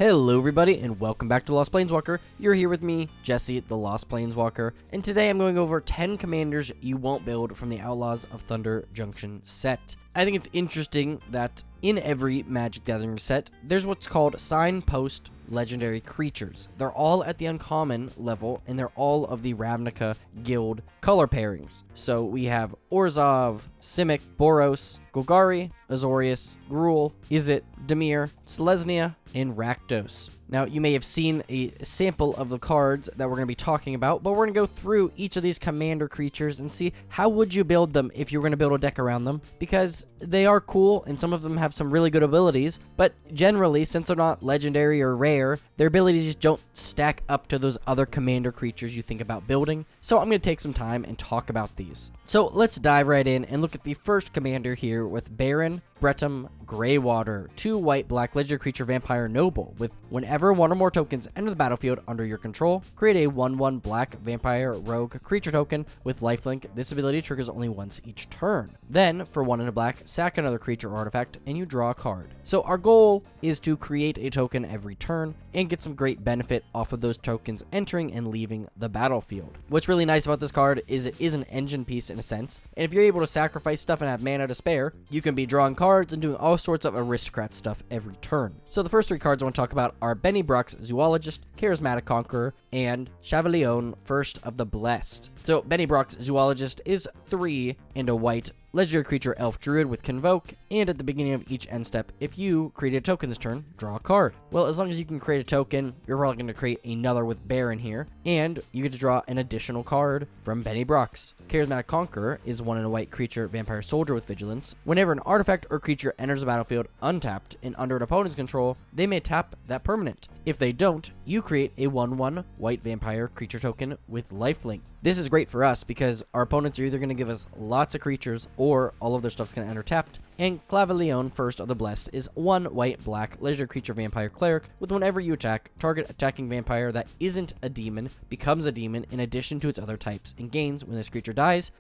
Hello everybody and welcome back to Lost Planeswalker. You're here with me, Jesse, the Lost Planeswalker, and today I'm going over 10 commanders you won't build from the Outlaws of Thunder Junction set. I think it's interesting that in every Magic Gathering set, there's what's called signpost legendary creatures. They're all at the uncommon level, and they're all of the Ravnica Guild color pairings. So we have Orzhov, Simic, Boros, Golgari, Azorius, Gruul, Izzet, Dimir, Selesnya, and Rakdos. Now, you may have seen a sample of the cards that we're going to be talking about, but we're going to go through each of these commander creatures and see how would you build them if you were going to build a deck around them, because they are cool and some of them have some really good abilities, but generally, since they're not legendary or rare, their abilities just don't stack up to those other commander creatures you think about building. So I'm going to take some time and talk about these. So let's dive right in and look at the first commander here with Baron Bretum Greywater, 2 white black legendary creature vampire noble with whenever one or more tokens enter the battlefield under your control, create a 1/1 black vampire rogue creature token with lifelink. This ability triggers only once each turn. Then for 1 and a black, sack another creature or artifact and you draw a card. So our goal is to create a token every turn and get some great benefit off of those tokens entering and leaving the battlefield. What's really nice about this card is it is an engine piece in a sense, and if you're able to sacrifice stuff and have mana to spare, you can be drawing cards and doing all sorts of aristocrat stuff every turn. So the first 3 cards I want to talk about are Benny Brock's Zoologist, Charismatic Conqueror, and Chevalion, First of the Blessed. So Benny Brock's Zoologist is 3 and a white legendary creature elf druid with Convoke, and at the beginning of each end step, if you create a token this turn, draw a card. Well, as long as you can create a token, you're probably going to create another with Baron here, and you get to draw an additional card from Benny Brock's. Charismatic Conqueror is 1 and a white creature vampire soldier with Vigilance. Whenever an artifact or creature enters the battlefield untapped and under an opponent's control, they may tap that permanent. If they don't, you create a 1/1 white vampire creature token with lifelink. This is great for us because our opponents are either going to give us lots of creatures or all of their stuff's going to enter tapped. And Chevalion, First of the Blessed, is 1 white black legendary creature vampire cleric with whenever you attack, target attacking vampire that isn't a demon becomes a demon in addition to its other types and gains when this creature dies.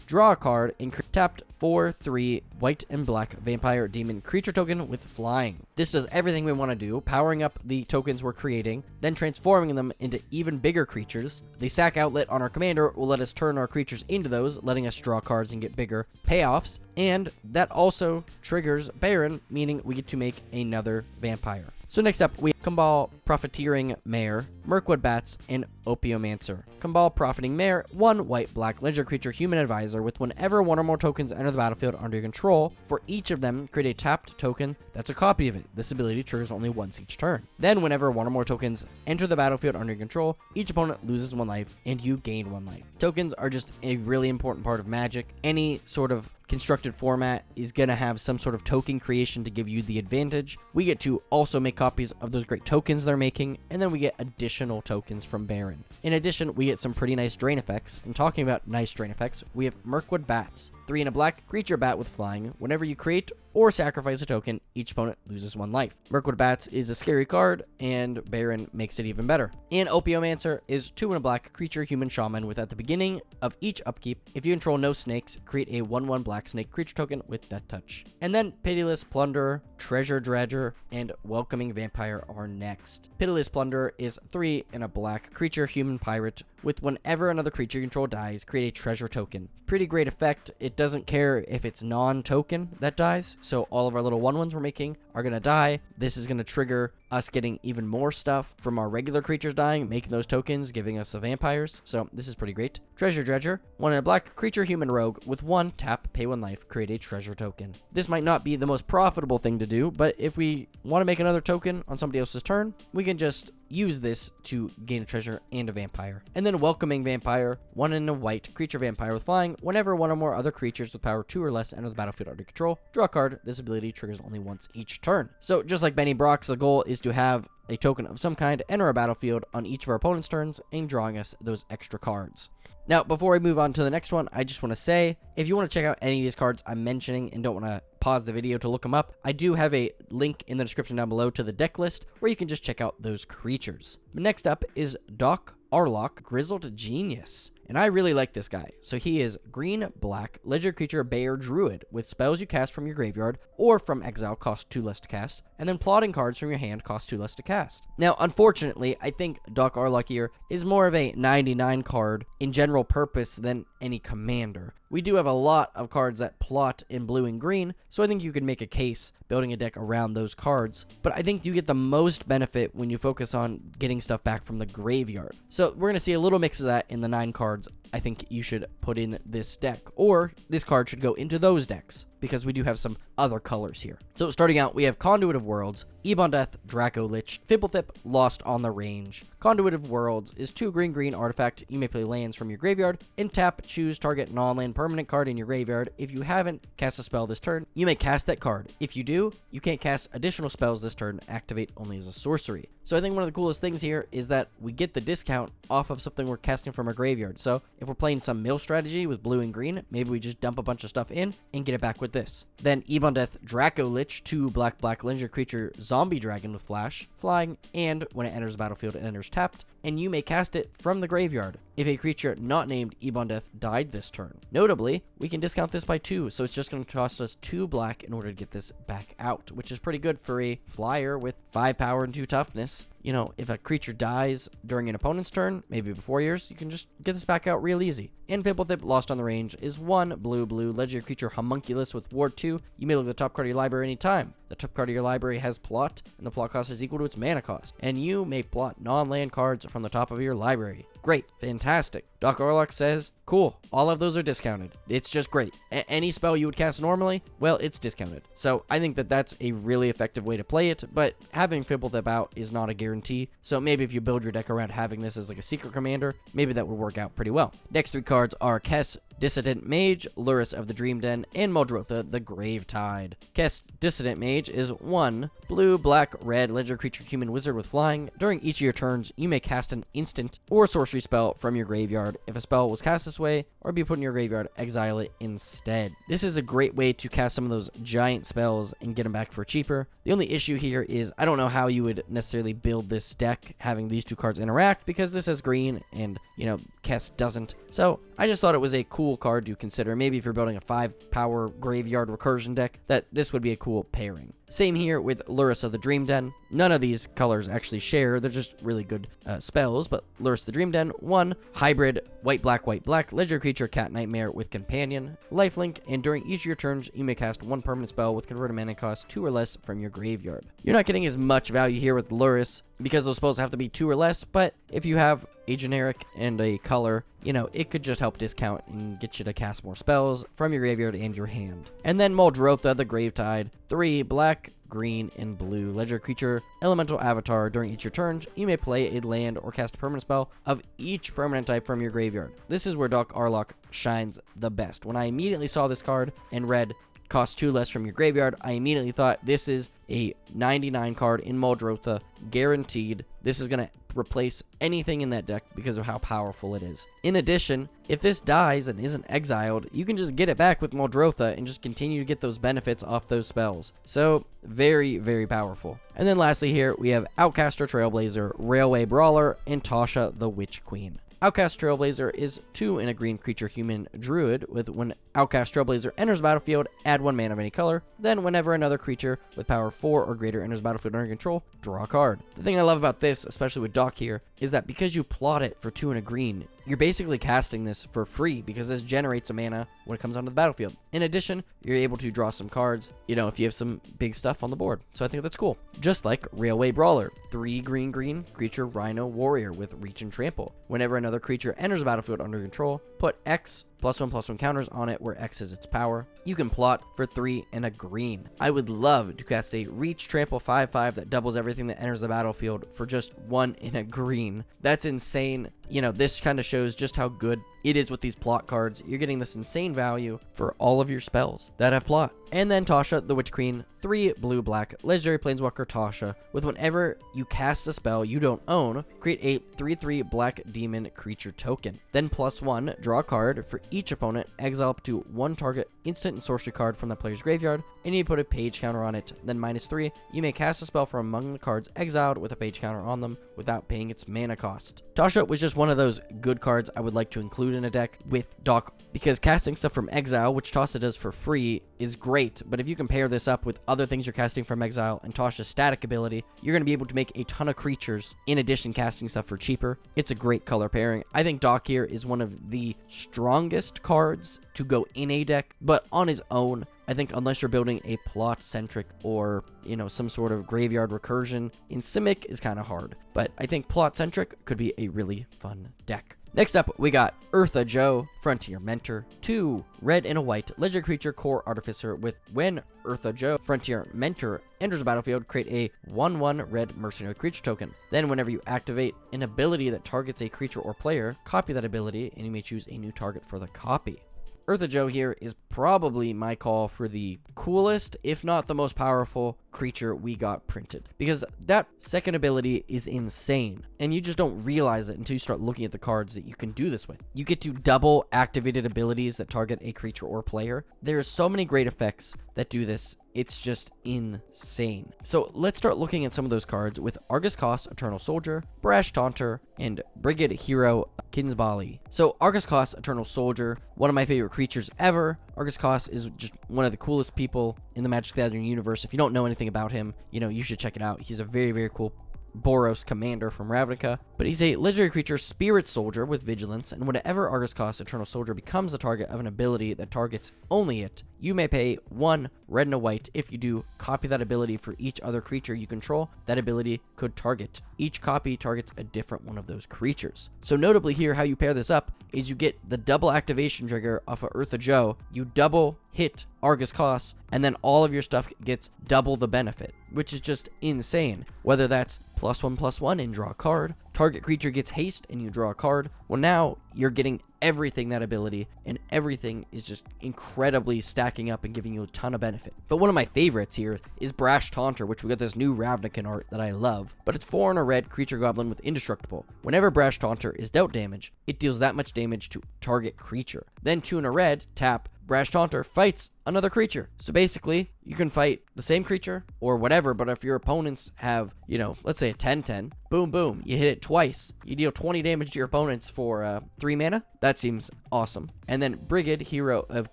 Draw a card and tapped 4/3 white and black vampire demon creature token with flying. This does everything we want to do, powering up the tokens we're creating, then transforming them into even bigger creatures. The sack outlet on our commander will let us turn our creatures into those, letting us draw cards and get bigger payoffs, and that also triggers Baron, meaning we get to make another vampire. So next up, we have Kambal Profiteering Mare, Mirkwood Bats, and Opiomancer. Kambal Profiting Mare, 1 white black legendary creature human advisor with whenever 1 or more tokens enter the battlefield under your control. For each of them, create a tapped token that's a copy of it. This ability triggers only once each turn. Then whenever 1 or more tokens enter the battlefield under your control, each opponent loses 1 life and you gain 1 life. Tokens are just a really important part of Magic. Any sort of constructed format is going to have some sort of token creation to give you the advantage. We get to also make copies of those great tokens they're making, and then we get additional tokens from Baron. In addition, we get some pretty nice drain effects, and talking about nice drain effects, we have Mirkwood Bats, 3 and a black creature bat with flying. Whenever you create or sacrifice a token, each opponent loses 1 life. Mirkwood Bats is a scary card, and Baron makes it even better. And Opiomancer is 2 and a black creature human shaman with at the beginning of each upkeep, if you control no snakes, create a 1/1 black snake creature token with Death Touch. And then Pitiless Plunderer, Treasure Dredger, and Welcoming Vampire are next. Pitiless Plunderer is 3 and a black creature human pirate with whenever another creature you control dies, create a treasure token. Pretty great effect. It doesn't care if it's non-token that dies, so all of our little 1/1s we're making are going to die. This is going to trigger us getting even more stuff from our regular creatures dying, making those tokens, giving us the vampires. So this is pretty great. Treasure Dredger, 1 and a black creature human rogue with 1 tap, pay 1 life, create a treasure token. This might not be the most profitable thing to do, but if we want to make another token on somebody else's turn, we can just use this to gain a treasure and a vampire. And then Welcoming Vampire, 1 and a white creature vampire with flying. Whenever 1 or more other creatures with power 2 or less enter the battlefield under control, draw a card. This ability triggers only once each turn. So just like Benny Brock's, the goal is to have a token of some kind enter a battlefield on each of our opponent's turns and drawing us those extra cards. Now, before I move on to the next one, I just want to say, if you want to check out any of these cards I'm mentioning and don't want to pause the video to look them up, I do have a link in the description down below to the deck list where you can just check out those creatures. But next up is Doc Arlock, Grizzled Genius. and I really like this guy. So he is green, black, legendary creature, bear, druid, with spells you cast from your graveyard or from exile cost 2 less to cast, and then plotting cards from your hand cost 2 less to cast. Now, unfortunately, I think Doc Arlock here is more of a 99 card in general purpose than any commander. We do have a lot of cards that plot in blue and green, so I think you could make a case building a deck around those cards, but I think you get the most benefit when you focus on getting stuff back from the graveyard. So we're going to see a little mix of that in the 9 cards I think you should put in this deck, or this card should go into those decks, because we do have some other colors here. So starting out, we have Conduit of Worlds, Ebon Death, Draco Lich, Fibblethip, Lost on the Range. Conduit of Worlds is 2 green artifact. You may play lands from your graveyard and tap, choose target non-land permanent card in your graveyard. If you haven't cast a spell this turn, you may cast that card. If you do, you can't cast additional spells this turn, activate only as a sorcery. So I think one of the coolest things here is that we get the discount off of something we're casting from our graveyard. So if we're playing some mill strategy with blue and green, maybe we just dump a bunch of stuff in and get it back with this. Then Ebon Death, Draco Lich, 2 black legendary creature, zombie dragon with flash, flying, and when it enters the battlefield, it enters tapped, and you may cast it from the graveyard if a creature not named Ebon Death died this turn. Notably, we can discount this by 2, so it's just going to cost us 2 black in order to get this back out, which is pretty good for a flyer with 5 power and 2 toughness. You know, if a creature dies during an opponent's turn, maybe before yours, you can just get this back out real easy. And Fibblethip, Lost on the Range, is 1 blue legendary creature homunculus with ward 2. You may look at the top card of your library anytime. The top card of your library has plot, and the plot cost is equal to its mana cost. And you may plot non-land cards from the top of your library. Great. Fantastic. Doc Arlock says, cool, all of those are discounted. It's just great. Any spell you would cast normally, well, it's discounted. So I think that that's a really effective way to play it, but having Fibblethip out is not a guarantee. So maybe if you build your deck around having this as like a secret commander, maybe that would work out pretty well. Next 3 cards are Kess, Dissident Mage, Lurrus of the Dream Den, and Muldrotha, the Gravetide. Kess, Dissident Mage is 1 blue, black, red, legendary creature, human wizard with flying. During each of your turns, you may cast an instant or sorcery spell from your graveyard. If a spell was cast this way, or be put in your graveyard, exile it instead. This is a great way to cast some of those giant spells and get them back for cheaper. The only issue here is I don't know how you would necessarily build this deck having these 2 cards interact, because this has green and, you know, Kess doesn't. So I just thought it was a cool card to consider. Maybe if you're building a 5 power graveyard recursion deck, that this would be a cool pairing. Same here with Lurrus of the Dream Den. None of these colors actually share. They're just really good spells, but Lurrus of the Dream Den, 1 hybrid white-black, legendary creature, cat nightmare with companion, lifelink, and during each of your turns, you may cast 1 permanent spell with converted mana cost 2 or less from your graveyard. You're not getting as much value here with Lurrus, because those spells have to be 2 or less, but if you have a generic and a color, you know, it could just help discount and get you to cast more spells from your graveyard and your hand. And then Muldrotha, the Gravetide, 3 black, green, and blue legendary creature, elemental avatar. During each of your turns, you may play a land or cast a permanent spell of each permanent type from your graveyard. This is where Doc Arlock shines the best. When I immediately saw this card and read cost 2 less from your graveyard, I immediately thought this is a 99 card in Muldrotha, guaranteed. This is going to replace anything in that deck because of how powerful it is. In addition, if this dies and isn't exiled, you can just get it back with Muldrotha and just continue to get those benefits off those spells. So very, very powerful. And then lastly here, we have Outcaster Trailblazer, Railway Brawler, and Tasha the Witch Queen. Outcast Trailblazer is 2 in a green creature human druid with when Outcast Trailblazer enters the battlefield, add 1 mana of any color. Then whenever another creature with power 4 or greater enters the battlefield under control, draw a card. The thing I love about this, especially with Doc here, is that because you plot it for 2 and a green, you're basically casting this for free because this generates a mana when it comes onto the battlefield. In addition, you're able to draw some cards, you know, if you have some big stuff on the board. So I think that's cool. Just like Railway Brawler, 3 green creature Rhino Warrior with Reach and Trample. Whenever another creature enters the battlefield under control, put X +1/+1 counters on it where X is its power. You can plot for 3 and a green. I would love to cast a Reach Trample 5/5 that doubles everything that enters the battlefield for just 1 in a green. That's insane. You know, this kind of shows just how good it is with these plot cards. You're getting this insane value for all of your spells that have plot. And then Tasha, the Witch Queen, 3 blue-black legendary planeswalker Tasha with whenever you cast a spell you don't own, create a 3/3 black demon creature token. Then +1, draw a card. For each opponent, exile up to 1 target instant and sorcery card from the player's graveyard, and you put a page counter on it. Then -3, you may cast a spell from among the cards exiled with a page counter on them without paying its mana cost. Tasha was just one of those good cards I would like to include in a deck with Doc, because casting stuff from exile, which Tasha does for free, is great, but if you compare this up with other things you're casting from exile and Tasha's static ability, you're going to be able to make a ton of creatures in addition casting stuff for cheaper. It's a great color pairing. I think Doc here is one of the strongest cards to go in a deck, but on his own, I think unless you're building a plot-centric or, some sort of graveyard recursion in Simic is kind of hard. But I think plot-centric could be a really fun deck. Next up, we got Eartha Joe, Frontier Mentor, 2 red and a white legendary creature core artificer with when Eartha Joe, Frontier Mentor, enters the battlefield, create a 1/1 red mercenary creature token. Then whenever you activate an ability that targets a creature or player, copy that ability and you may choose a new target for the copy. Eartha Joe here is probably my call for the coolest, if not the most powerful creature we got printed, because that second ability is insane and you just don't realize it until you start looking at the cards that you can do this with. You get to double activated abilities that target a creature or player. There are so many great effects that do this. It's just insane. So let's start looking at some of those cards with Argus Cost, Eternal Soldier, Brash Taunter, and Brigade Hero Kinsbali. So Argus Cost, Eternal Soldier, one of my favorite creatures ever. Argus Cost is just one of the coolest people in the Magic the Gathering universe. If you don't know anything about him, you should check it out. He's a very, very cool Boros commander from Ravnica, but he's a legendary creature Spirit Soldier with Vigilance, and whenever Argus Cost Eternal Soldier becomes the target of an ability that targets only it, you may pay 1 red and a white. If you do, copy that ability for each other creature you control that ability could target. Each copy targets a different one of those creatures. So notably here, how you pair this up is you get the double activation trigger off of Eartha Joe, you double hit Argus Cost, and then all of your stuff gets double the benefit, which is just insane. Whether that's +1/+1 and draw a card, target creature gets haste and you draw a card. Well, now you're getting everything that ability, and everything is just incredibly stacking up and giving you a ton of benefit. But one of my favorites here is Brash Taunter, which we got this new Ravnica art that I love, but it's 4 and a red creature goblin with indestructible. Whenever Brash Taunter is dealt damage, it deals that much damage to target creature. Then 2 and a red, tap, Brash Taunter fights another creature. So basically, you can fight the same creature or whatever, but if your opponents have, let's say a 10/10, boom, boom, you hit it twice. You deal 20 damage to your opponents for 3 mana. That seems awesome. And then Brigade, Hero of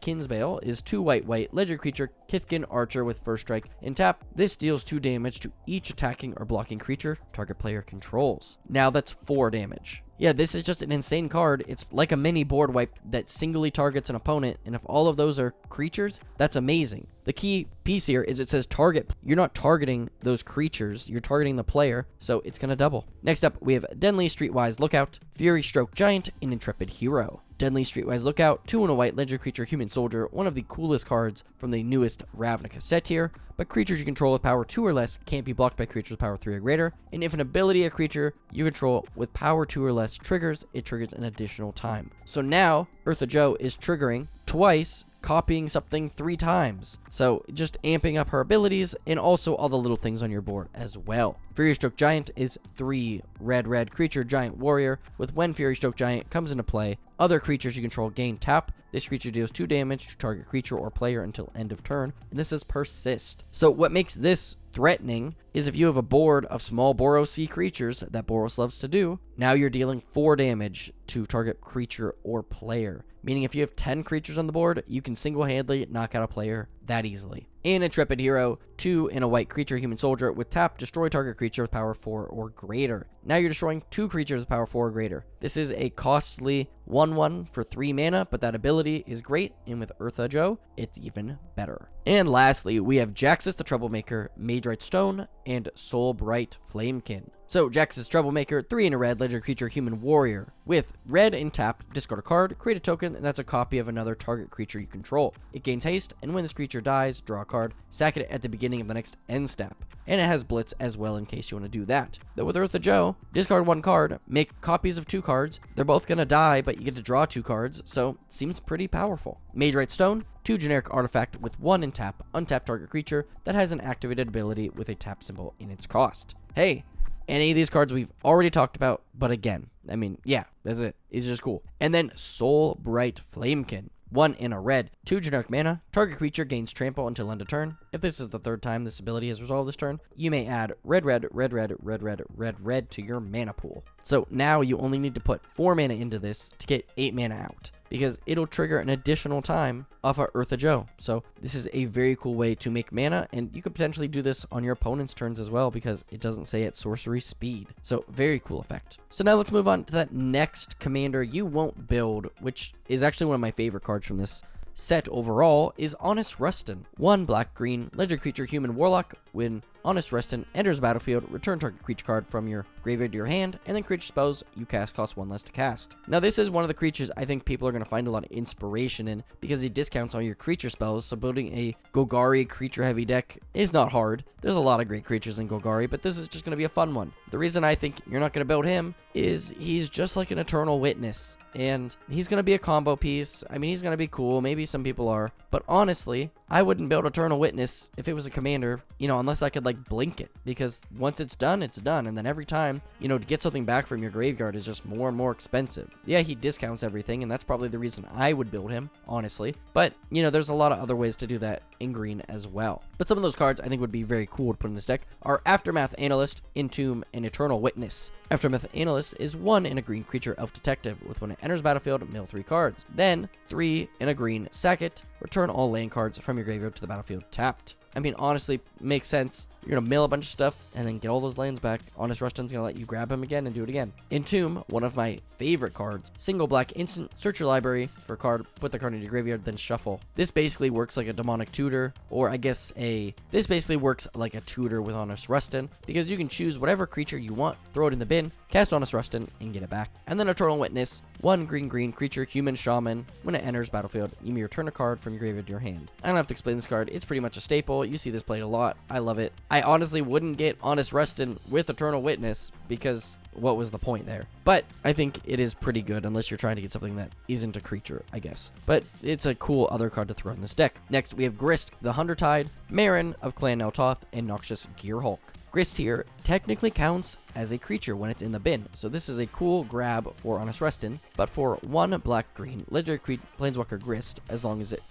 Kinsbale, is 2 white legendary creature, Kithkin Archer with first strike and tap. This deals 2 damage to each attacking or blocking creature target player controls. Now that's 4 damage. Yeah, this is just an insane card. It's like a mini board wipe that singly targets an opponent, and if all of those are creatures, that's amazing. The key piece here is it says target. You're not targeting those creatures, you're targeting the player, so it's gonna double. Next up, we have Denly Streetwise Lookout, Fury Stroke Giant, and Intrepid Hero. Denly Streetwise Lookout, 2 and a white legendary creature Human Soldier, one of the coolest cards from the newest Ravnica set here, but creatures you control with power 2 or less can't be blocked by creatures with power 3 or greater, and if an ability a creature you control with power 2 or less triggers, it triggers an additional time. So now, Eartha Joe is triggering twice, copying something 3 times. So just amping up her abilities and also all the little things on your board as well. Fury Stroke Giant is 3 red creature giant warrior with when Fury Stroke Giant comes into play, other creatures you control gain tap. This creature deals 2 damage to target creature or player until end of turn, and this is persist. So what makes this threatening is if you have a board of small Boros creatures that Boros loves to do, now you're dealing 4 damage to target creature or player. Meaning if you have 10 creatures on the board, you can single-handedly knock out a player that easily. And Intrepid Hero, 2 and a white creature Human Soldier with tap, destroy target creature with power 4 or greater. Now you're destroying 2 creatures with power 4 or greater. This is a costly 1/1 for 3 mana, but that ability is great, and with Eartha Joe, it's even better. And lastly, we have Jaxus the Troublemaker, Magerite Stone, and Soulbright Flamekin. So Jaxus Troublemaker, 3 and a red legendary creature Human Warrior with red and tap, discard a card, create a token, and that's a copy of another target creature you control. It gains haste, and when this creature dies, draw a card, sack it at the beginning of the next end step. And it has Blitz as well in case you want to do that. Though with Eartha Joe, discard 1 card, make copies of 2 cards. They're both going to die, but you get to draw 2 cards, so seems pretty powerful. Magerite Stone, 2 generic artifact with 1 in tap, untap target creature that has an activated ability with a tap symbol in its cost. Hey, any of these cards we've already talked about, but again, I mean, yeah, that's it. It's just cool. And then Soul Bright Flamekin. 1 in a red, 2 generic mana, target creature gains trample until end of turn. If this is the 3rd time this ability has resolved this turn, you may add red, red, red, red, red, red, red, red to your mana pool. So now you only need to put 4 mana into this to get 8 mana out, because it'll trigger an additional time off of Eartha Joe. So this is a very cool way to make mana, and you could potentially do this on your opponent's turns as well, because it doesn't say at sorcery speed. So very cool effect. So now let's move on to that next commander you won't build, which is actually one of my favorite cards from this set overall, is Honest Rustin. 1 black-green, legendary creature, human warlock. When Honest Rustin enters the battlefield, return target creature card from your graveyard to your hand, and then creature spells you cast cost 1 less to cast. Now this is one of the creatures I think people are going to find a lot of inspiration in, because it discounts all your creature spells, so building a Golgari creature heavy deck is not hard. There's a lot of great creatures in Golgari, but this is just going to be a fun one. The reason I think you're not going to build him is he's just like an Eternal Witness, and he's going to be a combo piece. I mean, he's going to be cool, maybe some people are, but honestly, I wouldn't build Eternal Witness if it was a commander, you know, unless I could like blink it, because once it's done, it's done, and then every time, you know, to get something back from your graveyard is just more and more expensive. Yeah, he discounts everything, and that's probably the reason I would build him, honestly, but, you know, there's a lot of other ways to do that in green as well. But some of those cards I think would be very cool to put in this deck are Aftermath Analyst, Entomb, and Eternal Witness. Aftermath Analyst is 1 in a green creature elf detective, with when it enters battlefield, mill 3 cards. Then 3 in a green sack it, return all land cards from your graveyard to the battlefield tapped. I mean, honestly, makes sense. You're going to mill a bunch of stuff and then get all those lands back. Honest Rustin's going to let you grab him again and do it again. Entomb, one of my favorite cards. Single black instant, search your library for a card, put the card into your graveyard, then shuffle. This basically works like a demonic tutor, or I guess this basically works like a tutor with Honest Rustin, because you can choose whatever creature you want, throw it in the bin, cast Honest Rustin, and get it back. And then Eternal Witness, 1 green creature, human shaman. When it enters battlefield, you may return a card from your graveyard to your hand. I don't have to explain this card. It's pretty much a staple. You see this played a lot. I love it. I honestly wouldn't get Honest Rustin with Eternal Witness, because what was the point there? But I think it is pretty good, unless you're trying to get something that isn't a creature, I guess. But it's a cool other card to throw in this deck. Next, we have Grist, the Huntertide, Marin of Clan Neltoth, and Noxious Gearhulk. Grist here technically counts as a creature when it's in the bin, so this is a cool grab for Honest Rustin, but for 1 black-green legendary planeswalker Grist, as long as it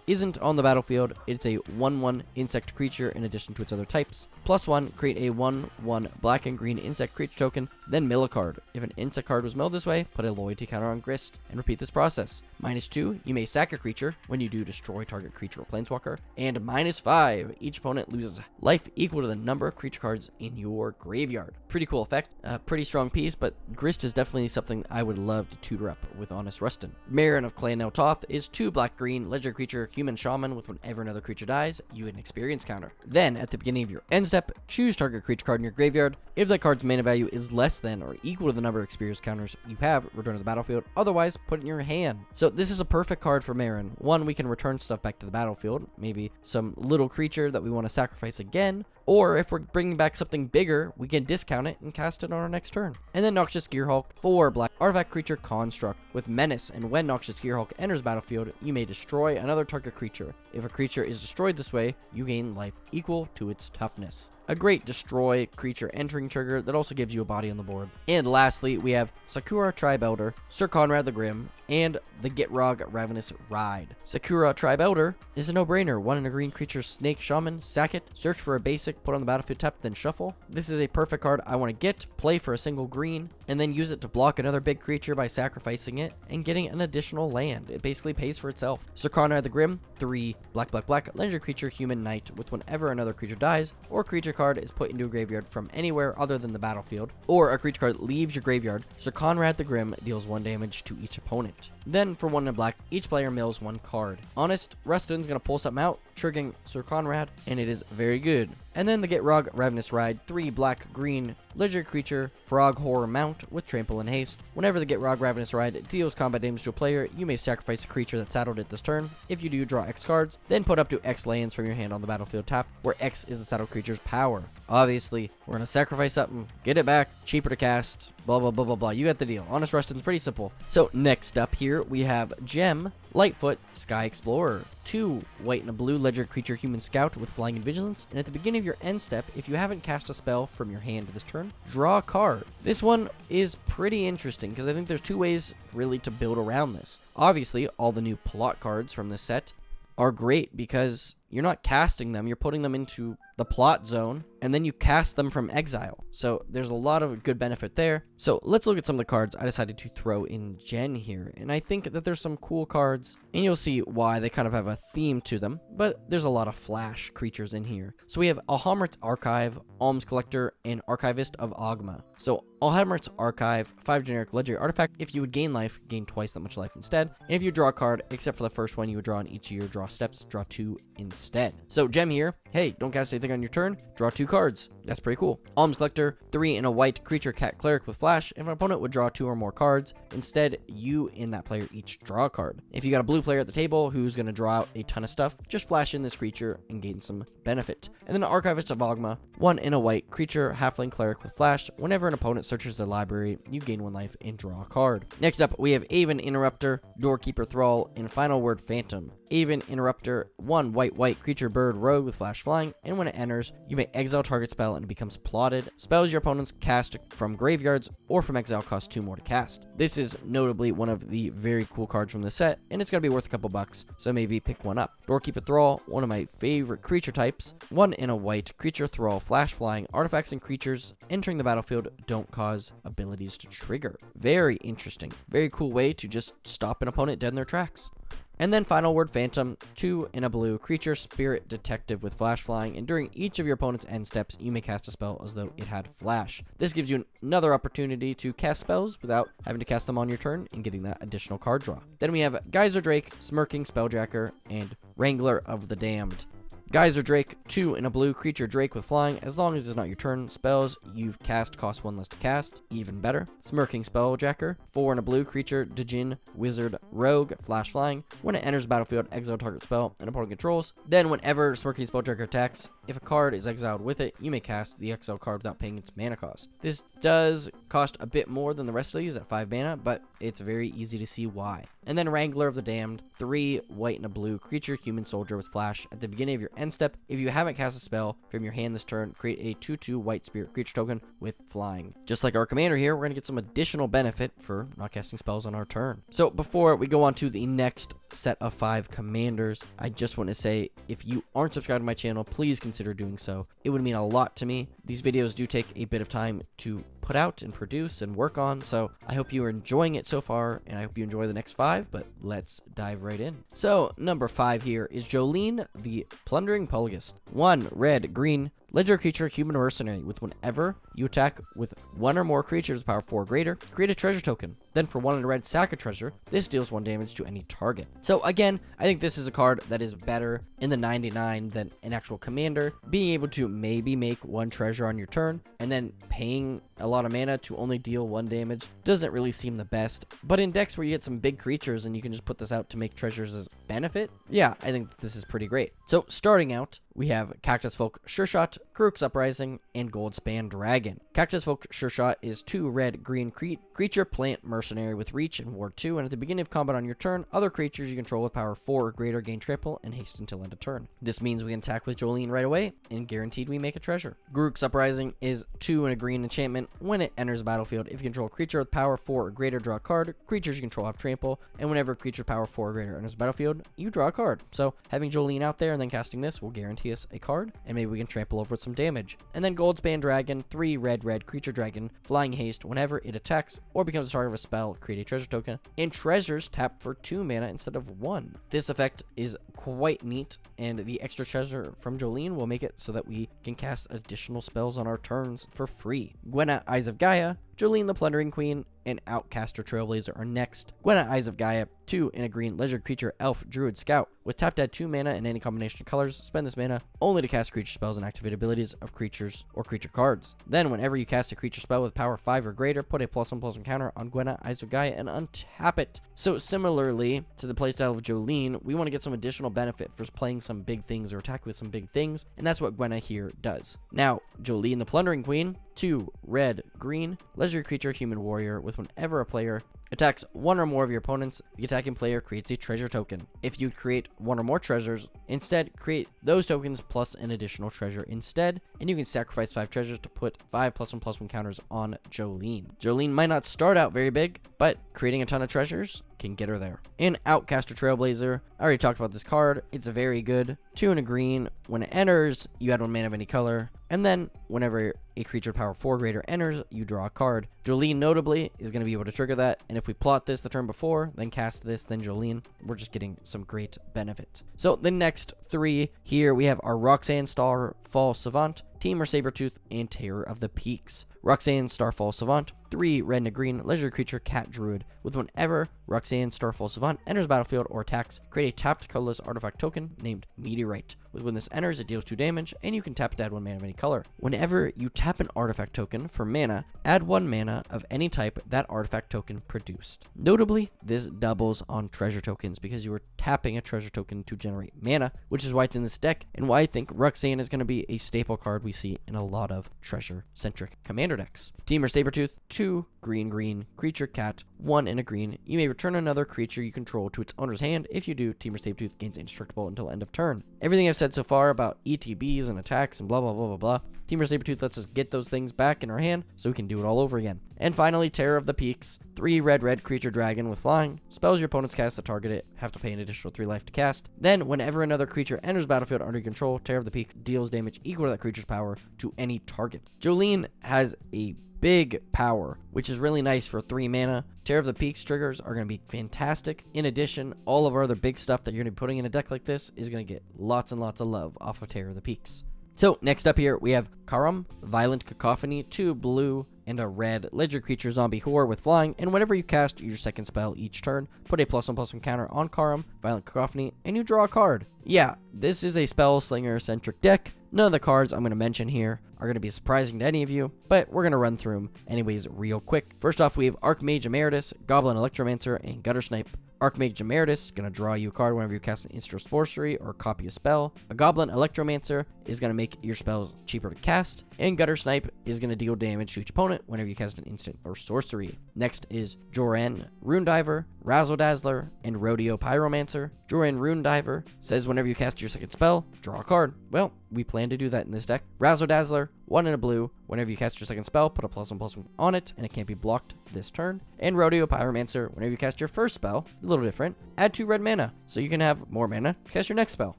isn't on the battlefield, it's a 1/1 insect creature in addition to its other types. +1, create a 1/1 black and green insect creature token, then mill a card. If an insect card was milled this way, put a loyalty counter on Grist, and repeat this process. -2, you may sack a creature. When you do, destroy target creature or planeswalker. And -5, each opponent loses life equal to the number of creature cards in your graveyard. Pretty cool effect, pretty strong piece, but Grist is definitely something I would love to tutor up with Honest Rustin. Marin of Clan Neltoth is 2 black-green legendary creature, human shaman, with whenever another creature dies, you get an experience counter. Then, at the beginning of your end step, choose target creature card in your graveyard. If that card's mana value is less than or equal to the number of experience counters you have, return to the battlefield. Otherwise, put it in your hand. So this is a perfect card for Marin. 1, we can return stuff back to the battlefield, maybe some little creature that we want to sacrifice again, or if we're bringing back something bigger, we can discount it and cast it on our next turn. And then Noxious Gearhulk, 4 black artifact creature construct with menace, and when Noxious Gearhulk enters battlefield, you may destroy another target creature. If a creature is destroyed this way, you gain life equal to its toughness. A great destroy creature entering trigger that also gives you a body on the board. And lastly, we have Sakura Tribe Elder, Sir Conrad the Grim, and the Gitrog Ravenous Ride. Sakura Tribe Elder is a no-brainer. 1 in a green creature, snake shaman, sack it, search for a basic, put on the battlefield tapped, then shuffle. This is a perfect card I want to get, play for a single green, and then use it to block another big creature by sacrificing it and getting an additional land. It basically pays for itself. Sir Conrad the Grim, 3 black legendary creature, human knight, with whenever another creature dies or creature card is put into a graveyard from anywhere other than the battlefield, or a creature card leaves your graveyard, Sir Conrad the Grim deals 1 damage to each opponent. Then for 1 in black, each player mills 1 card. Honest Rustin's gonna pull something out, triggering Sir Conrad, and it is very good. And then the Gitrog Ravenous Ride, 3 black green legendary creature, Frog Horror Mount with trample and haste. Whenever the Get Rog Ravenous Ride deals combat damage to a player, you may sacrifice a creature that's saddled it this turn. If you do, draw X cards, then put up to X lands from your hand on the battlefield tap, where X is the saddled creature's power. Obviously, we're going to sacrifice something, get it back, cheaper to cast, blah, blah, blah, blah, blah. You got the deal. Honest Rustin's pretty simple. So next up here, we have Gem, Lightfoot, Sky Explorer. 2 white and a blue legendary creature human scout with flying and vigilance, and at the beginning of your end step, if you haven't cast a spell from your hand this turn, draw a card. This one is pretty interesting because I think there's 2 ways really to build around this. Obviously, all the new plot cards from this set are great because you're not casting them, you're putting them into the plot zone, and then you cast them from exile. So there's a lot of good benefit there. So let's look at some of the cards I decided to throw in Gen here. And I think that there's some cool cards, and you'll see why they kind of have a theme to them, but there's a lot of flash creatures in here. So we have Alhammart's Archive, Alms Collector, and Archivist of Ogma. So Alhammart's Archive, 5 generic legendary artifact. If you would gain life, gain twice that much life instead. And if you draw a card, except for the first one you would draw on each of your draw steps, draw 2 instead. So Gem here, hey, don't cast anything on your turn, draw 2 cards. That's pretty cool. Alms Collector, 3 and a white creature cat cleric with flash. If an opponent would draw 2 or more cards, instead you and that player each draw a card. If you got a blue player at the table who's going to draw out a ton of stuff, just flash in this creature and gain some benefit. And then Archivist of Ogma, 1 and a white creature halfling cleric with flash. Whenever an opponent searches their library, you gain 1 life and draw a card. Next up, we have Aven Interrupter, Doorkeeper Thrall, and Final Word Phantom. Aven Interrupter, 1 white creature bird rogue with flash flying, and when it enters, you may exile target spell and it becomes plotted. Spells your opponents cast from graveyards or from exile cost 2 more to cast. This is notably one of the very cool cards from the set, and it's going to be worth a couple bucks, so maybe pick one up. Doorkeeper Thrall, one of my favorite creature types, 1 and a white creature Thrall flash flying. Artifacts and creatures entering the battlefield don't cause abilities to trigger. Very interesting. Very cool way to just stop an opponent dead in their tracks. And then Final Word Phantom, 2 in a blue creature spirit detective with flash flying, and during each of your opponent's end steps, you may cast a spell as though it had flash. This gives you another opportunity to cast spells without having to cast them on your turn and getting that additional card draw. Then we have Geyser Drake, Smirking Spelljacker, and Wrangler of the Damned. Geyser Drake, 2 in a blue creature Drake with flying. As long as it's not your turn, spells you've cast cost 1 less to cast. Even better. Smirking Spelljacker, 4 in a blue creature Djinn Wizard Rogue, flash flying. When it enters battlefield, exile target spell an opponent controls. Then whenever Smirking Spelljacker attacks, if a card is exiled with it, you may cast the exile card without paying its mana cost. This does cost a bit more than the rest of these at 5 mana, but it's very easy to see why. And then Wrangler of the Damned, 3 white and a blue creature human soldier with flash. At the beginning of your end step, if you haven't cast a spell from your hand this turn, create a 2/2 white spirit creature token with flying. Just like our commander here, we're going to get some additional benefit for not casting spells on our turn. So before we go on to the next set of 5 commanders, I just want to say, if you aren't subscribed to my channel, please consider doing so. It would mean a lot to me. These videos do take a bit of time to put out and produce and work on, so I hope you are enjoying it so far, and I hope you enjoy the next 5, but let's dive right in. So number 5 here is Jolene the Plundering Polygist. 1 red green legendary creature human mercenary with whenever you attack with 1 or more creatures with power 4 or greater, create a treasure token. Then for 1 in a red, sack a treasure. This deals 1 damage to any target. So again, I think this is a card that is better in the 99 than an actual commander. Being able to maybe make 1 treasure on your turn and then paying a lot of mana to only deal 1 damage doesn't really seem the best. But in decks where you get some big creatures and you can just put this out to make treasures as benefit, yeah, I think this is pretty great. So starting out, we have Cactus Folk Sure Shot, Kuruk's Uprising, and Goldspan Dragon. Cactus Folk Sure Shot is 2 red green creature plant mercenary with reach and ward 2, and at the beginning of combat on your turn, other creatures you control with power 4 or greater gain trample and haste until end of turn. This means we can attack with Jolene right away, and guaranteed we make a treasure. Kuruk's Uprising is 2 in a green enchantment. When it enters the battlefield, if you control a creature with power 4 or greater, draw a card. Creatures you control have trample, and whenever a creature power 4 or greater enters the battlefield, you draw a card. So having Jolene out there and then casting this will guarantee us a card, and maybe we can trample over with some damage. And then Goldspan Dragon, 3 red creature dragon, flying haste. Whenever it attacks or becomes the target of a spell, create a treasure token, and treasures tap for 2 mana instead of 1. This effect is quite neat, and the extra treasure from Jolene will make it so that we can cast additional spells on our turns for free. Gwenna, Eyes of Gaia, Jolene the Plundering Queen, and Outcaster Trailblazer are next. Gwenna, Eyes of Gaia, 2 in a green legendary creature, Elf, Druid, Scout. With tapped add 2 mana in any combination of colors, spend this mana only to cast creature spells and activate abilities of creatures or creature cards. Then, whenever you cast a creature spell with power 5 or greater, put a +1/+1 counter on Gwenna, Eyes of Gaia, and untap it. So similarly to the playstyle of Jolene, we want to get some additional benefit for playing some big things or attack with some big things, and that's what Gwenna here does. Now, Jolene the Plundering Queen, 2 red, green, legendary creature, human warrior, with whenever a player attacks one or more of your opponents, the attacking player creates a treasure token. If you create one or more treasures, instead create those tokens plus an additional treasure instead, and you can sacrifice 5 treasures to put 5 +1/+1 counters on Jolene. Jolene might not start out very big, but creating a ton of treasures can get her there. In Outcaster Trailblazer, I already talked about this card. It's very good. 2 in a green. When it enters, you add 1 mana of any color, and then whenever a creature power 4 greater enters, you draw a card. Jolene notably is going to be able to trigger that, and if we plot this the turn before, then cast this, then Jolene, we're just getting some great benefit. So the next 3 here, we have our Roxanne Starfall Savant, Temur Sabertooth, and Terror of the Peaks. Roxanne Starfall Savant, 3 red and a green, legendary creature, Cat Druid. With whenever Roxanne Starfall Savant enters battlefield or attacks, create a tapped colorless artifact token named Meteorite. When this enters, it deals 2 damage, and you can tap to add 1 mana of any color. Whenever you tap an artifact token for mana, add 1 mana of any type that artifact token produced. Notably, this doubles on treasure tokens because you are tapping a treasure token to generate mana, which is why it's in this deck, and why I think Roxanne is going to be a staple card we see in a lot of treasure-centric commander decks. Temur Sabertooth, 2 green, creature, cat, 1 in a green. You may return another creature you control to its owner's hand. If you do, Temur Sabertooth gains indestructible until end of turn. Everything I've said so far about ETBs and attacks and blah blah blah blah blah, Temur Sabertooth lets us get those things back in our hand so we can do it all over again. And finally, Terror of the Peaks, 3 red creature dragon with flying. Spells your opponents cast that target it have to pay an additional 3 life to cast. Then, whenever another creature enters battlefield under your control, Terror of the Peaks deals damage equal to that creature's power to any target. Jolene has a big power, which is really nice for 3 mana. Terror of the Peaks triggers are going to be fantastic. In addition, all of our other big stuff that you're going to be putting in a deck like this is going to get lots and lots of love off of Terror of the Peaks. So next up here, we have Karam, Violent Cacophony, 2 blue and a red legendary creature zombie whore with flying, and whenever you cast your second spell each turn, put a +1/+1 counter on Karam, Violent Cacophony, and you draw a card. Yeah, this is a spell slinger-centric deck. None of the cards I'm going to mention here are going to be surprising to any of you, but we're going to run through them anyways real quick. First off, we have Archmage Emeritus, Goblin Electromancer, and Gutter Snipe. Archmage Emeritus is going to draw you a card whenever you cast an instant or sorcery or copy a spell. A Goblin Electromancer is going to make your spells cheaper to cast. And Gutter Snipe is going to deal damage to each opponent whenever you cast an instant or sorcery. Next is Joran Rune Diver, Razzle Dazzler, and Rodeo Pyromancer. Joran Rune Diver says whenever you cast your second spell, draw a card. Well, we plan to do that in this deck. Razzle Dazzler, 1 in a blue. Whenever you cast your second spell, put a +1/+1 on it, and it can't be blocked this turn. And Rodeo Pyromancer, whenever you cast your first spell, a little different, add 2 red mana, so you can have more mana to cast your next spell.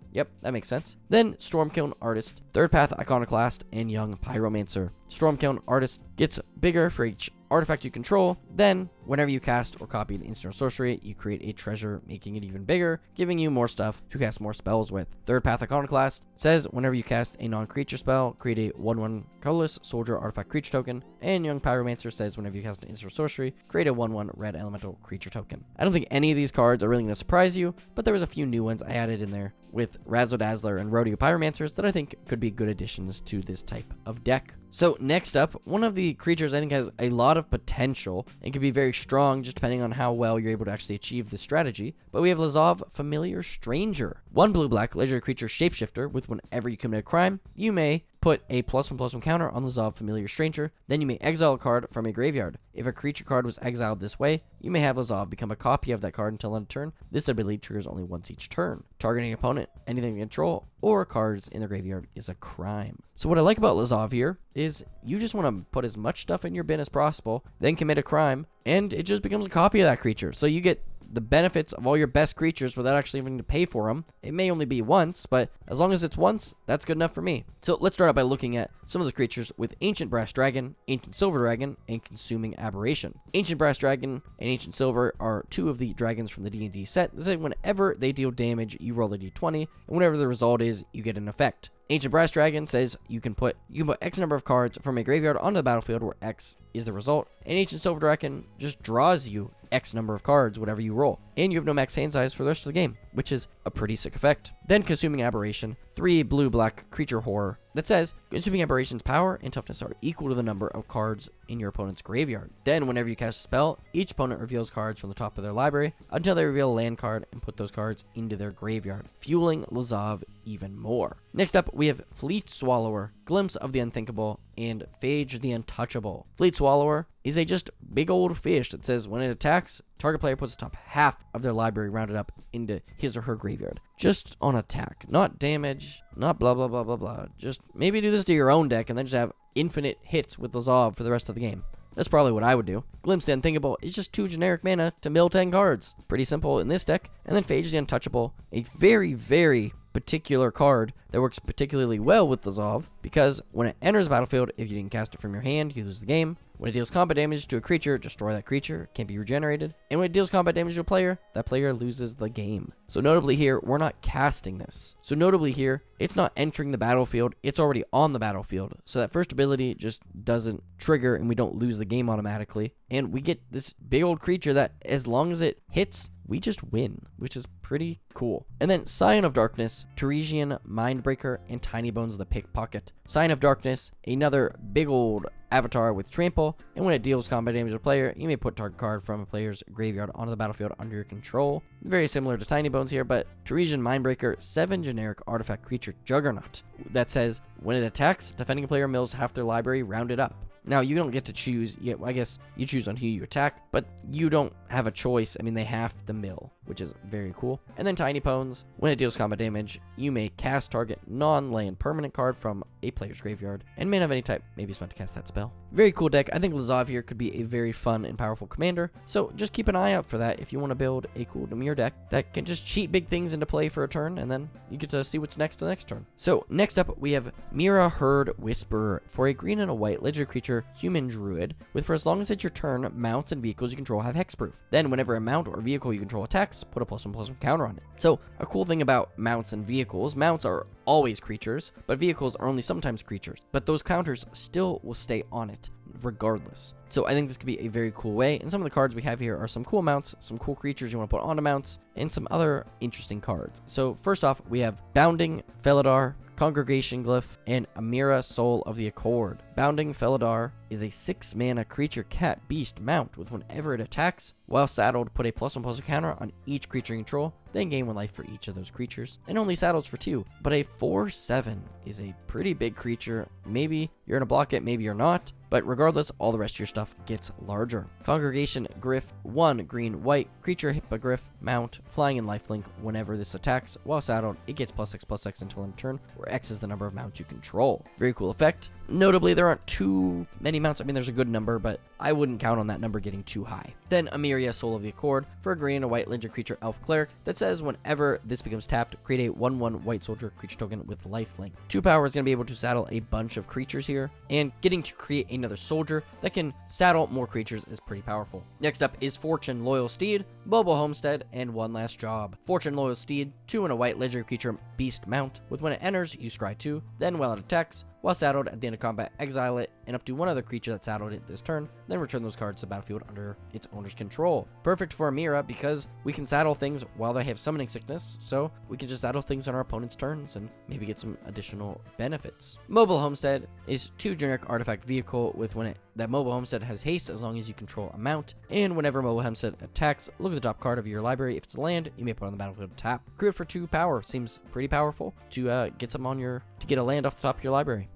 Yep, that makes sense. Then Stormkiln Artist, Third Path Iconoclast, and Young Pyromancer. Stormkiln Artist gets bigger for each artifact you control. Then, whenever you cast or copy an instant or sorcery, you create a treasure, making it even bigger, giving you more stuff to cast more spells with. Third Path Iconoclast says whenever you cast a non-creature spell, create a 1/1 colorless soldier artifact creature token. And Young Pyromancer says whenever you cast an instant or sorcery, create a 1/1 red elemental creature token. I don't think any of these cards are really going to surprise you, but there was a few new ones I added in there with Razzle Dazzler and Rodeo Pyromancers that I think could be good additions to this type of deck. So next up, one of the creatures I think has a lot of potential and can be very strong just depending on how well you're able to actually achieve this strategy. But we have Lazav Familiar Stranger. 1 blue-black legendary creature shapeshifter with whenever you commit a crime, you may put a +1/+1 counter on Lazav Familiar Stranger. Then you may exile a card from a graveyard. If a creature card was exiled this way, you may have Lazav become a copy of that card until end of turn. This ability triggers only once each turn. Targeting an opponent, anything you control, or cards in the graveyard is a crime. So what I like about Lazav here is you just want to put as much stuff in your bin as possible, then commit a crime, and it just becomes a copy of that creature. So you get the benefits of all your best creatures without actually having to pay for them. It may only be once, but as long as it's once, that's good enough for me. So let's start out by looking at some of the creatures with Ancient Brass Dragon, Ancient Silver Dragon, and Consuming Aberration. Ancient Brass Dragon and Ancient Silver are 2 of the dragons from the D&D set. They say whenever they deal damage, you roll a d20, and whatever the result is, you get an effect. Ancient Brass Dragon says you can put X number of cards from a graveyard onto the battlefield, where X is the result. And Ancient Silver Draken just draws you X number of cards, whatever you roll. And you have no max hand size for the rest of the game, which is a pretty sick effect. Then Consuming Aberration, 3 blue-black creature horror that says Consuming Aberration's power and toughness are equal to the number of cards in your opponent's graveyard. Then whenever you cast a spell, each opponent reveals cards from the top of their library until they reveal a land card and put those cards into their graveyard, fueling Lazav even more. Next up, we have Fleet Swallower, Glimpse of the Unthinkable, and Phage the Untouchable. Fleet Swallower is a just big old fish that says when it attacks, target player puts the top half of their library rounded up into his or her graveyard. Just on attack, not damage, not blah blah blah blah blah. Just maybe do this to your own deck and then just have infinite hits with Lazav for the rest of the game. That's probably what I would do. Glimpse the Unthinkable is just 2 generic mana to mill 10 cards. Pretty simple in this deck. And then Phage the Untouchable, a very, very particular card that works particularly well with Lazav, because when it enters the battlefield, if you didn't cast it from your hand, you lose the game. When it deals combat damage to a creature, destroy that creature. Can't be regenerated. And when it deals combat damage to a player, that player loses the game. So notably here, we're not casting this. So notably here, it's not entering the battlefield. It's already on the battlefield. So that first ability just doesn't trigger and we don't lose the game automatically. And we get this big old creature that as long as it hits, we just win, which is pretty cool. And then Scion of Darkness, Teresian, Mindbreaker, and Tiny Bones the Pickpocket. Scion of Darkness, another big old avatar with trample, and when it deals combat damage to a player, you may put target card from a player's graveyard onto the battlefield under your control. Very similar to Tiny Bones here, but Teresian Mindbreaker, 7 generic artifact creature Juggernaut that says when it attacks, defending player mills half their library rounded up. Now, you don't get to choose, I guess you choose on who you attack, but you don't have a choice. I mean, they have the mill, which is very cool. And then Tiny Bones, when it deals combat damage, you may cast target non-land permanent card from a player's graveyard, and mana of any type may be spent to cast that spell. Very cool deck. I think Lazav here could be a very fun and powerful commander, so just keep an eye out for that if you want to build a cool Dimir deck that can just cheat big things into play for a turn, and then you get to see what's next to the next turn. So next up, we have Mira Herd Whisperer. For a green and a white legendary creature, human druid, with for as long as it's your turn, mounts and vehicles you control have hexproof. Then whenever a mount or vehicle you control attacks, put a +1/+1 counter on it. So a cool thing about mounts and vehicles, mounts are always creatures, but vehicles are only sometimes creatures, but those counters still will stay on it regardless. So I think this could be a very cool way, and some of the cards we have here are some cool mounts, some cool creatures you want to put onto mounts, and some other interesting cards. So first off, we have Bounding Felidar, Congregation Glyph, and Amira Soul of the Accord. Bounding Felidar is a 6 mana creature cat beast mount with whenever it attacks, while saddled, put a +1/+1 counter on each creature you control, then gain 1 life for each of those creatures, and only saddles for 2. But a 4/7 is a pretty big creature. Maybe you're gonna block it, maybe you're not, but regardless, all the rest of your stuff gets larger. Congregation Gryph, 1 green white creature hippogriff mount, flying and lifelink. Whenever this attacks while saddled, it gets +6/+6 until end turn, where X is the number of mounts you control. Very cool effect. Notably, there aren't too many mounts. I mean, there's a good number, but I wouldn't count on that number getting too high. Then Amiria, Soul of the Accord, for a green and a white legendary creature elf cleric that says whenever this becomes tapped, create a 1/1 white soldier creature token with lifelink. 2 power is going to be able to saddle a bunch of creatures here, and getting to create another soldier that can saddle more creatures is pretty powerful. Next up is Fortune Loyal Steed, Mobile Homestead, and One Last Job. Fortune Loyal Steed, 2 and a white legendary creature beast mount, with when it enters, you scry 2, then while it attacks, while saddled at the end of combat, exile it and up to 1 other creature that saddled it this turn, then return those cards to the battlefield under its owner's control. Perfect for Amira because we can saddle things while they have summoning sickness, so we can just saddle things on our opponent's turns and maybe get some additional benefits. Mobile Homestead is 2 generic artifact vehicle with when that Mobile Homestead has haste as long as you control a mount, and whenever Mobile Homestead attacks, look at the top card of your library. If it's a land, you may put it on the battlefield to tap. Create for 2 power. Seems pretty powerful to get some on to get a land off the top of your library.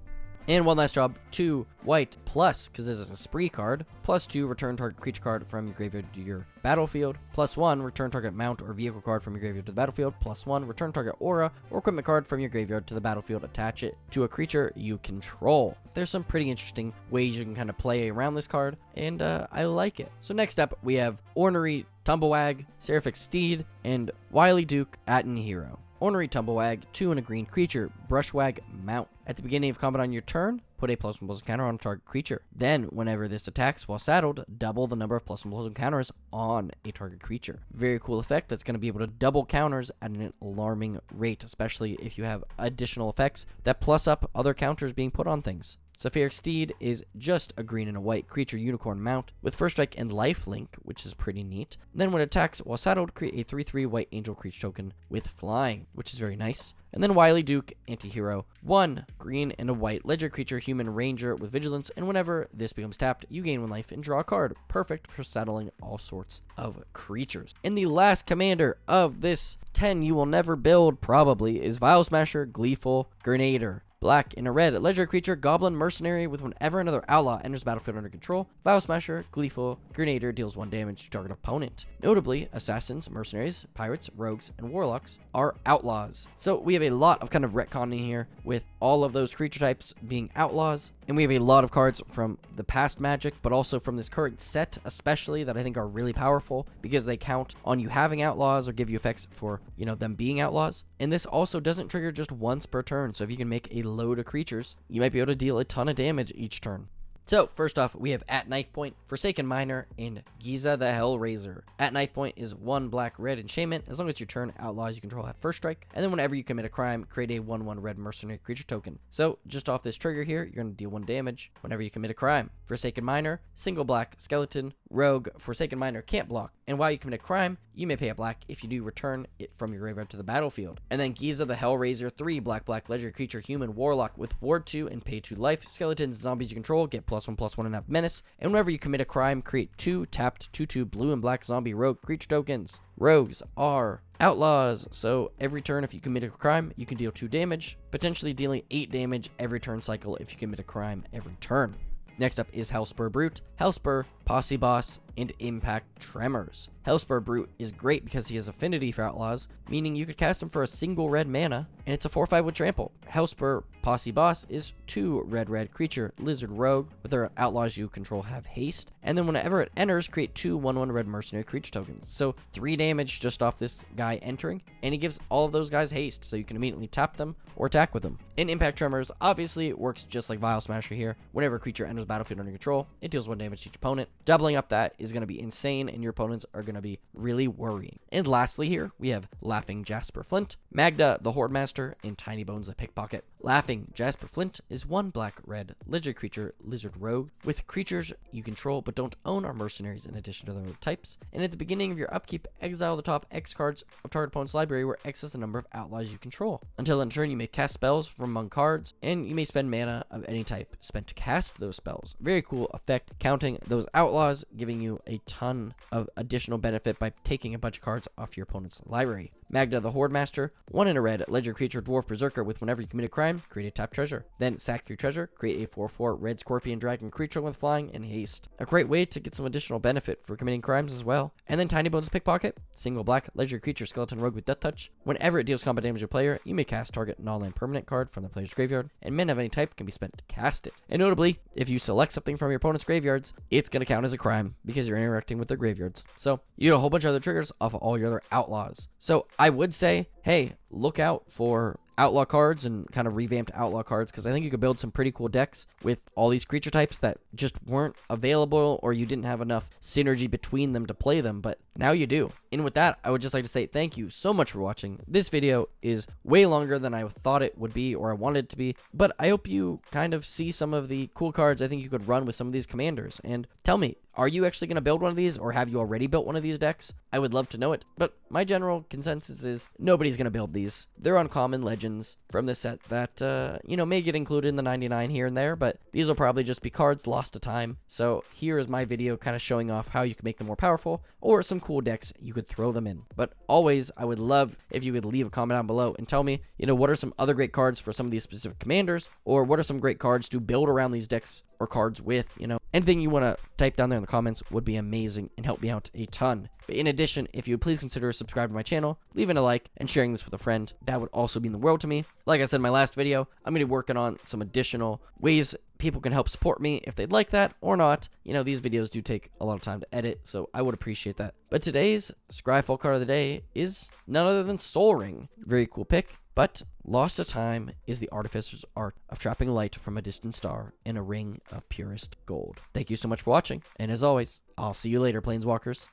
And One Last Job, 2 white plus, because this is a spree card, +2 return target creature card from your graveyard to your battlefield, +1 return target mount or vehicle card from your graveyard to the battlefield, +1 return target aura or equipment card from your graveyard to the battlefield, attach it to a creature you control. There's some pretty interesting ways you can kind of play around this card, and I like it. So next up, we have Ornery Tumblewag, Seraphic Steed, and Wily Duke Atten Hero. Ornery Tumblewag, 2 and a green creature, Brushwag mount. At the beginning of combat on your turn, put a +1/+1 counter on a target creature. Then, whenever this attacks while saddled, double the number of +1/+1 counters on a target creature. Very cool effect that's going to be able to double counters at an alarming rate, especially if you have additional effects that plus up other counters being put on things. Saphiric Steed is just a green and a white creature unicorn mount with first strike and lifelink, which is pretty neat. And then when it attacks while saddled, create a 3/3 white angel creature token with flying, which is very nice. And then Wily Duke, anti-hero, 1 green and a white legendary creature human ranger with vigilance, and whenever this becomes tapped, you gain 1 life and draw a card. Perfect for saddling all sorts of creatures. And the last commander of this 10 you will never build probably is Vial Smasher, Gleeful Grenader. Black and a red legendary creature, goblin mercenary with whenever another outlaw enters the battlefield under control, Vial Smasher, Gleeful Grenader deals 1 damage to target opponent. Notably, assassins, mercenaries, pirates, rogues, and warlocks are outlaws. So we have a lot of kind of retconning here with all of those creature types being outlaws. And we have a lot of cards from the past Magic, but also from this current set especially, that I think are really powerful because they count on you having outlaws or give you effects for, them being outlaws. And this also doesn't trigger just once per turn, so if you can make a load of creatures, you might be able to deal a ton of damage each turn. So, first off, we have At Knife Point, Forsaken Miner, and Giza the Hellraiser. At Knife Point is 1 black, red enchantment. As long as your turn, outlaws you control have first strike. And then whenever you commit a crime, create a 1/1 red mercenary creature token. So, just off this trigger here, you're going to deal 1 damage whenever you commit a crime. Forsaken Miner, single black, skeleton, rogue. Forsaken Miner can't block. And while you commit a crime, you may pay a black if you do return it from your graveyard to the battlefield. And then Giza the Hellraiser, 3 black, legendary creature, human, warlock with ward 2 and pay 2 life. Skeletons, zombies you control get +1/+1.5 menace. And whenever you commit a crime, create 2 tapped 2/2 blue and black zombie rogue creature tokens. Rogues are outlaws, so every turn if you commit a crime, you can deal 2 damage, potentially dealing 8 damage every turn cycle if you commit a crime every turn. Next up is Hellspur Brute, Hellspur, Posse Boss, and Impact Tremors. Hellspur Brute is great because he has affinity for outlaws, meaning you could cast him for a single red mana, and it's a 4/5 with trample. Hellspur Posse Boss is 2 red creature, lizard rogue, with their outlaws you control have haste, and then whenever it enters, create 2 1/1 red mercenary creature tokens. So 3 damage just off this guy entering, and he gives all of those guys haste, so you can immediately tap them or attack with them. And Impact Tremors obviously works just like Vial Smasher here. Whenever a creature enters the battlefield under control, it deals 1 damage to each opponent. Doubling up that is going to be insane, and your opponents are going to be really worrying. And lastly here, we have Laughing Jasper Flint, Magda the Horde Master, and Tiny Bones the Pickpocket. Laughing Jasper Flint is 1 black, red, legendary creature, lizard rogue, with creatures you control but don't own are mercenaries in addition to their other types. And at the beginning of your upkeep, exile the top X cards of target opponent's library, where X is the number of outlaws you control. Until in turn, you may cast spells from among cards, and you may spend mana of any type spent to cast those spells. Very cool effect, counting those outlaws, giving you a ton of additional benefit by taking a bunch of cards off your opponent's library. Magda the Horde Master, 1 in a red, legendary creature, dwarf berserker, with whenever you commit a crime, create a tap treasure. Then sack your treasure, create a 4/4 red scorpion dragon creature with flying and haste. A great way to get some additional benefit for committing crimes as well. And then Tiny Bones Pickpocket, single black, legendary creature, skeleton rogue with death touch. Whenever it deals combat damage to a player, you may cast target non-land permanent card from the player's graveyard, and mana of any type can be spent to cast it. And notably, if you select something from your opponent's graveyards, it's going to count as a crime because you're interacting with their graveyards. So you get a whole bunch of other triggers off of all your other outlaws. So I would say, hey, look out for outlaw cards and kind of revamped outlaw cards, because I think you could build some pretty cool decks with all these creature types that just weren't available, or you didn't have enough synergy between them to play them, but now you do. And with that, I would just like to say thank you so much for watching. This video is way longer than I thought it would be, or I wanted it to be, but I hope you kind of see some of the cool cards I think you could run with some of these commanders. And tell me, are you actually going to build one of these, or have you already built one of these decks? I would love to know it, but my general consensus is nobody's going to build these. They're uncommon legends from this set that, may get included in the 99 here and there, but these will probably just be cards lost to time. So here is my video kind of showing off how you can make them more powerful, or some cool decks you could throw them in. But always, I would love if you could leave a comment down below and tell me, what are some other great cards for some of these specific commanders, or what are some great cards to build around these decks or cards with. Anything you want to type down there in the comments would be amazing and help me out a ton. But in addition, if you would please consider subscribing to my channel, leaving a like, and sharing this with a friend, that would also mean the world to me. Like I said in my last video, I'm going to be working on some additional ways people can help support me if they'd like that or not. These videos do take a lot of time to edit, so I would appreciate that. But today's Scryfall card of the day is none other than Soul Ring. Very cool pick. But lost to time is the artificer's art of trapping light from a distant star in a ring of purest gold. Thank you so much for watching, and as always, I'll see you later, Planeswalkers.